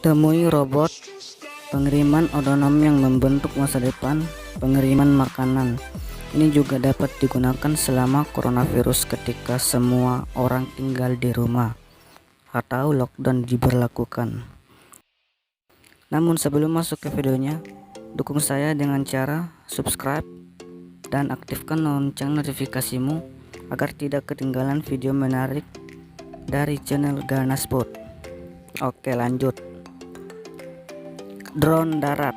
Temui robot pengiriman otonom yang membentuk masa depan pengiriman makanan. Ini juga dapat digunakan selama coronavirus ketika semua orang tinggal di rumah atau lockdown diberlakukan. Namun sebelum masuk ke videonya, dukung saya dengan cara subscribe dan aktifkan lonceng notifikasimu agar tidak ketinggalan video menarik dari channel Ganaspot. Oke, lanjut. Drone darat.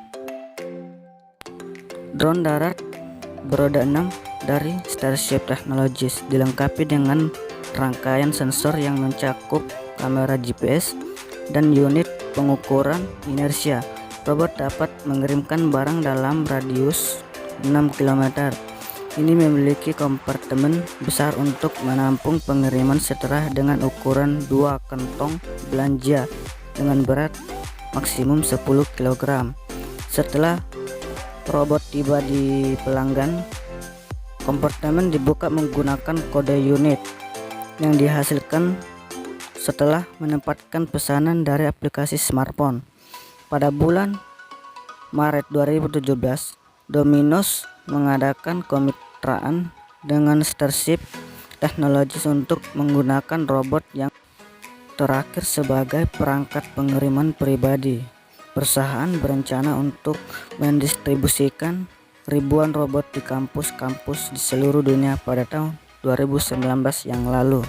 Drone darat beroda 6 dari Starship Technologies dilengkapi dengan rangkaian sensor yang mencakup kamera GPS dan unit pengukuran inersia. Robot dapat mengirimkan barang dalam radius 6 km. Ini memiliki kompartemen besar untuk menampung pengiriman setelah dengan ukuran 2 kantong belanja dengan berat maksimum 10 kg. Setelah robot tiba di pelanggan, kompartemen dibuka menggunakan kode unit yang dihasilkan setelah menempatkan pesanan dari aplikasi smartphone. Pada bulan Maret 2017, Domino's mengadakan kemitraan dengan Starship Technologies untuk menggunakan robot yang terakhir sebagai perangkat pengiriman pribadi. Perusahaan berencana untuk mendistribusikan ribuan robot di kampus-kampus di seluruh dunia pada tahun 2019 yang lalu.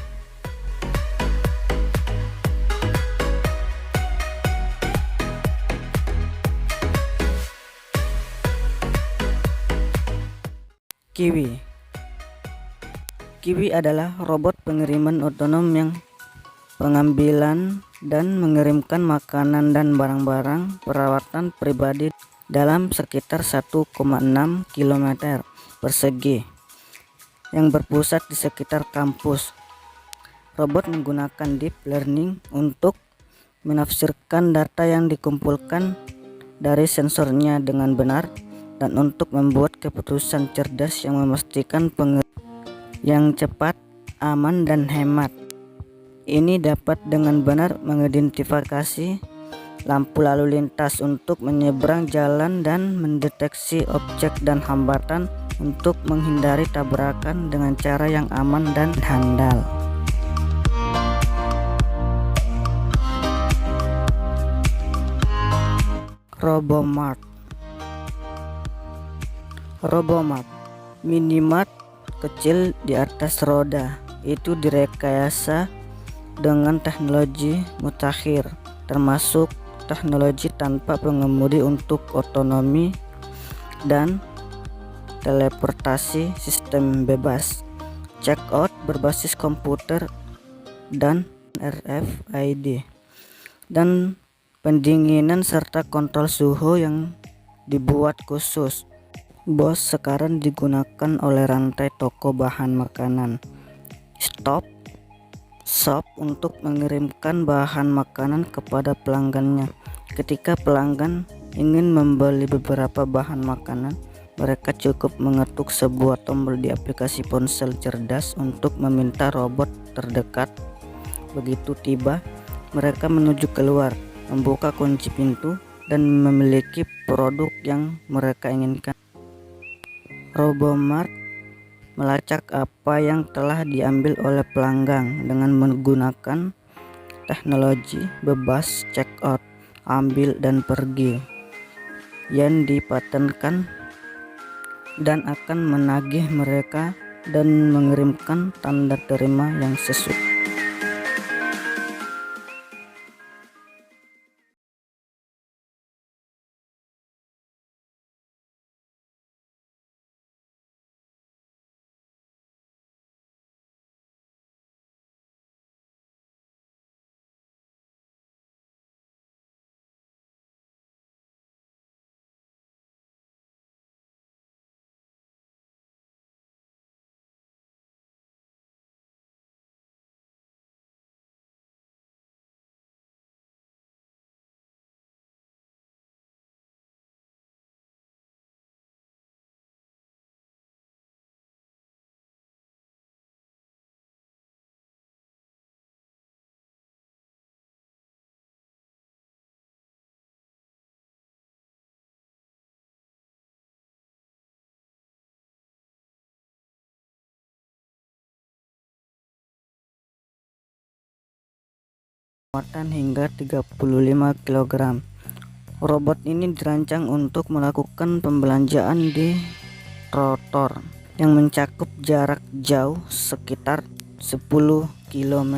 Kiwi. Kiwi adalah robot pengiriman otonom yang pengambilan dan mengirimkan makanan dan barang-barang perawatan pribadi dalam sekitar 1,6 km persegi yang berpusat di sekitar kampus. Robot menggunakan deep learning untuk menafsirkan data yang dikumpulkan dari sensornya dengan benar dan untuk membuat keputusan cerdas yang memastikan pengiriman yang cepat, aman, dan hemat. Ini dapat dengan benar mengidentifikasi lampu lalu lintas untuk menyeberang jalan dan mendeteksi objek dan hambatan untuk menghindari tabrakan dengan cara yang aman dan handal. Robomart. Minimart kecil di atas roda, itu direkayasa dengan teknologi mutakhir, termasuk teknologi tanpa pengemudi untuk otonomi dan teleportasi sistem bebas, check out berbasis komputer dan RFID, dan pendinginan serta kontrol suhu yang dibuat khusus. Bos sekarang digunakan oleh rantai toko bahan makanan Stop Shop untuk mengirimkan bahan makanan kepada pelanggannya. Ketika pelanggan ingin membeli beberapa bahan makanan, mereka cukup mengetuk sebuah tombol di aplikasi ponsel cerdas untuk meminta robot terdekat. Begitu tiba, mereka menuju keluar, membuka kunci pintu, dan memiliki produk yang mereka inginkan. Robomart melacak apa yang telah diambil oleh pelanggan dengan menggunakan teknologi bebas check out, ambil dan pergi yang dipatenkan dan akan menagih mereka dan mengirimkan tanda terima yang sesuai. muatan hingga 35 kg. Robot ini dirancang untuk melakukan pembelanjaan di rotor yang mencakup jarak jauh sekitar 10 km.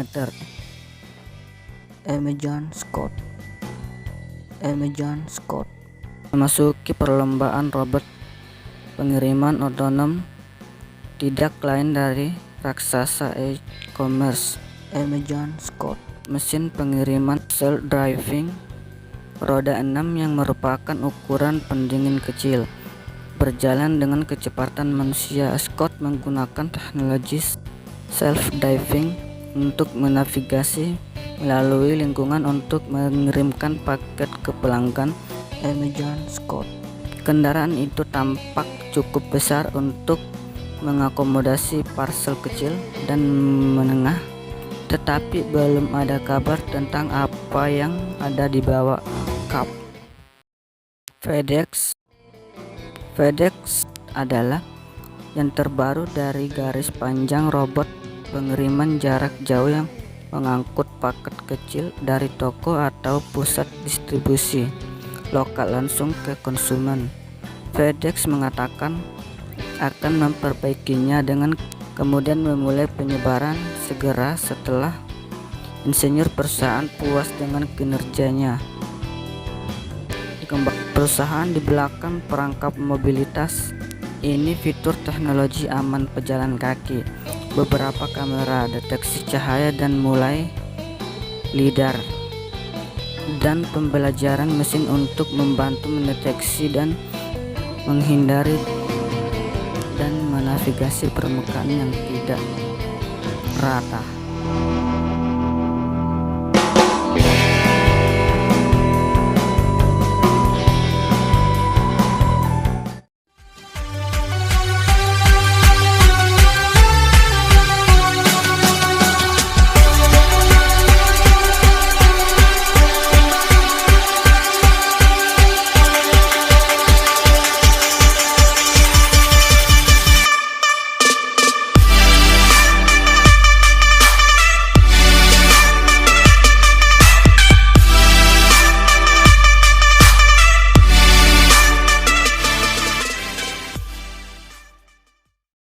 Amazon Scott memasuki perlombaan robot pengiriman otonom tidak lain dari raksasa e-commerce Amazon Scott. Mesin pengiriman self-driving roda 6 yang merupakan ukuran pendingin kecil, berjalan dengan kecepatan manusia. Scott menggunakan teknologi self-driving untuk menavigasi melalui lingkungan untuk mengirimkan paket ke pelanggan Amazon Scott. Kendaraan itu tampak cukup besar untuk mengakomodasi parcel kecil dan menengah, tetapi belum ada kabar tentang apa yang ada di bawah kap. FedEx adalah yang terbaru dari garis panjang robot pengiriman jarak jauh yang mengangkut paket kecil dari toko atau pusat distribusi lokal langsung ke konsumen. FedEx mengatakan akan memperbaikinya dengan kemudian memulai penyebaran segera setelah insinyur perusahaan puas dengan kinerjanya. Perusahaan di belakang perangkap mobilitas ini fitur teknologi aman pejalan kaki, beberapa kamera deteksi cahaya dan mulai lidar dan pembelajaran mesin untuk membantu mendeteksi dan menghindari dan menavigasi permukaan yang tidak rata.